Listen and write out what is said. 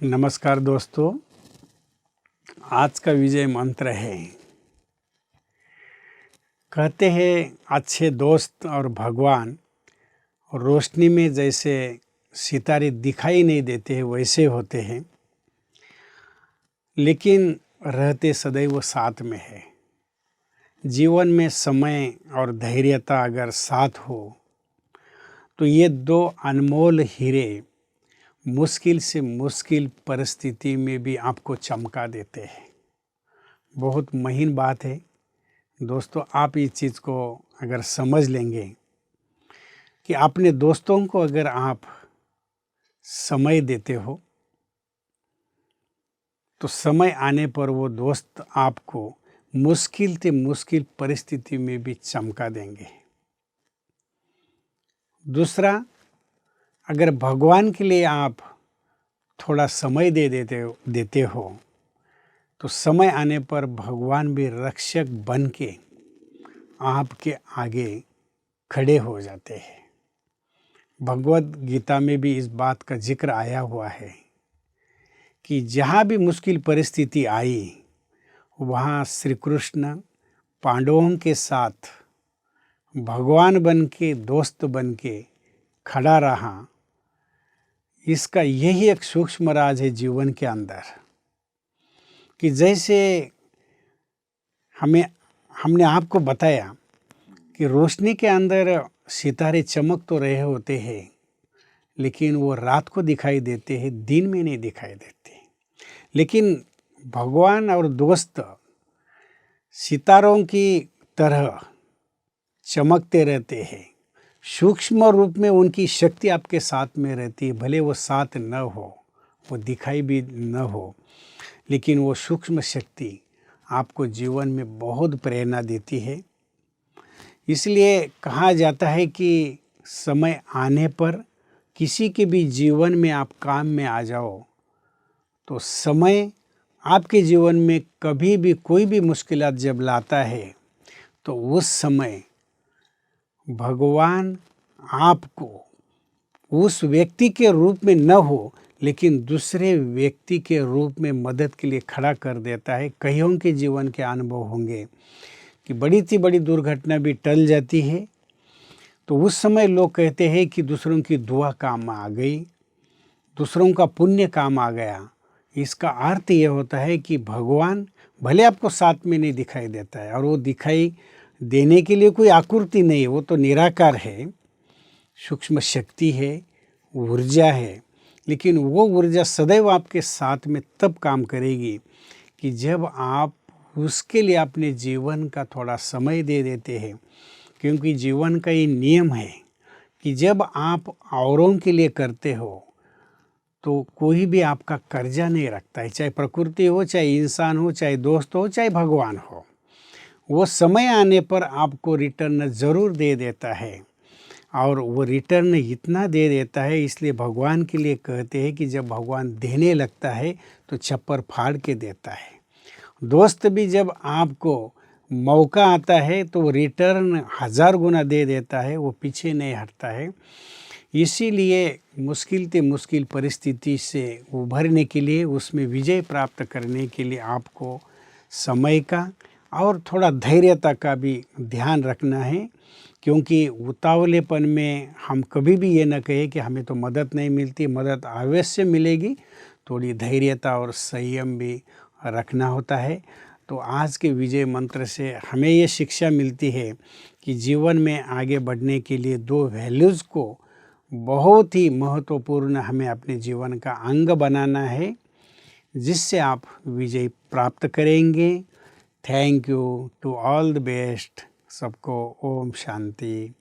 नमस्कार दोस्तों, आज का विजय मंत्र है। कहते हैं अच्छे दोस्त और भगवान रोशनी में जैसे सितारे दिखाई नहीं देते हैं वैसे होते हैं, लेकिन रहते सदैव साथ में है। जीवन में समय और धैर्यता अगर साथ हो तो ये दो अनमोल हीरे मुश्किल से मुश्किल परिस्थिति में भी आपको चमका देते हैं। बहुत महीन बात है दोस्तों। आप इस चीज़ को अगर समझ लेंगे कि अपने दोस्तों को अगर आप समय देते हो तो समय आने पर वो दोस्त आपको मुश्किल से मुश्किल परिस्थिति में भी चमका देंगे। दूसरा, अगर भगवान के लिए आप थोड़ा समय देते हो तो समय आने पर भगवान भी रक्षक बन के आपके आगे खड़े हो जाते हैं। भगवद गीता में भी इस बात का जिक्र आया हुआ है कि जहाँ भी मुश्किल परिस्थिति आई वहाँ श्री कृष्ण पांडवों के साथ भगवान बन के, दोस्त बन के खड़ा रहा। इसका यही एक सूक्ष्म राज है जीवन के अंदर कि जैसे हमने आपको बताया कि रोशनी के अंदर सितारे चमक तो रहे होते हैं, लेकिन वो रात को दिखाई देते हैं, दिन में नहीं दिखाई देते। लेकिन भगवान और दोस्त सितारों की तरह चमकते रहते हैं। सूक्ष्म रूप में उनकी शक्ति आपके साथ में रहती है। भले वो साथ न हो, वो दिखाई भी न हो, लेकिन वो सूक्ष्म शक्ति आपको जीवन में बहुत प्रेरणा देती है। इसलिए कहा जाता है कि समय आने पर किसी के भी जीवन में आप काम में आ जाओ तो समय आपके जीवन में कभी भी कोई भी मुश्किलात जब लाता है तो उस समय भगवान आपको उस व्यक्ति के रूप में न हो, लेकिन दूसरे व्यक्ति के रूप में मदद के लिए खड़ा कर देता है। कईयों के जीवन के अनुभव होंगे कि बड़ी से बड़ी दुर्घटना भी टल जाती है तो उस समय लोग कहते हैं कि दूसरों की दुआ काम आ गई, दूसरों का पुण्य काम आ गया। इसका अर्थ ये होता है कि भगवान भले आपको साथ में नहीं दिखाई देता है, और वो दिखाई देने के लिए कोई आकृति नहीं है, वो तो निराकार है, सूक्ष्म शक्ति है, ऊर्जा है। लेकिन वो ऊर्जा सदैव आपके साथ में तब काम करेगी कि जब आप उसके लिए अपने जीवन का थोड़ा समय दे देते हैं। क्योंकि जीवन का ये नियम है कि जब आप औरों के लिए करते हो तो कोई भी आपका कर्जा नहीं रखता है, चाहे प्रकृति हो, चाहे इंसान हो, चाहे दोस्त हो, चाहे भगवान हो। वो समय आने पर आपको रिटर्न ज़रूर दे देता है, और वो रिटर्न इतना दे देता है। इसलिए भगवान के लिए कहते हैं कि जब भगवान देने लगता है तो छप्पर फाड़ के देता है। दोस्त भी जब आपको मौका आता है तो वो रिटर्न 1000 गुना दे देता है, वो पीछे नहीं हटता है। इसीलिए मुश्किल से मुश्किल परिस्थिति से उभरने के लिए, उसमें विजय प्राप्त करने के लिए आपको समय का और थोड़ा धैर्यता का भी ध्यान रखना है। क्योंकि उतावलेपन में हम कभी भी ये न कहें कि हमें तो मदद नहीं मिलती, मदद अवश्य मिलेगी। थोड़ी धैर्यता और संयम भी रखना होता है। तो आज के विजय मंत्र से हमें ये शिक्षा मिलती है कि जीवन में आगे बढ़ने के लिए दो वैल्यूज़ को बहुत ही महत्वपूर्ण हमें अपने जीवन का अंग बनाना है, जिससे आप विजय प्राप्त करेंगे। Thank you to all the best. सबको ओम शांति।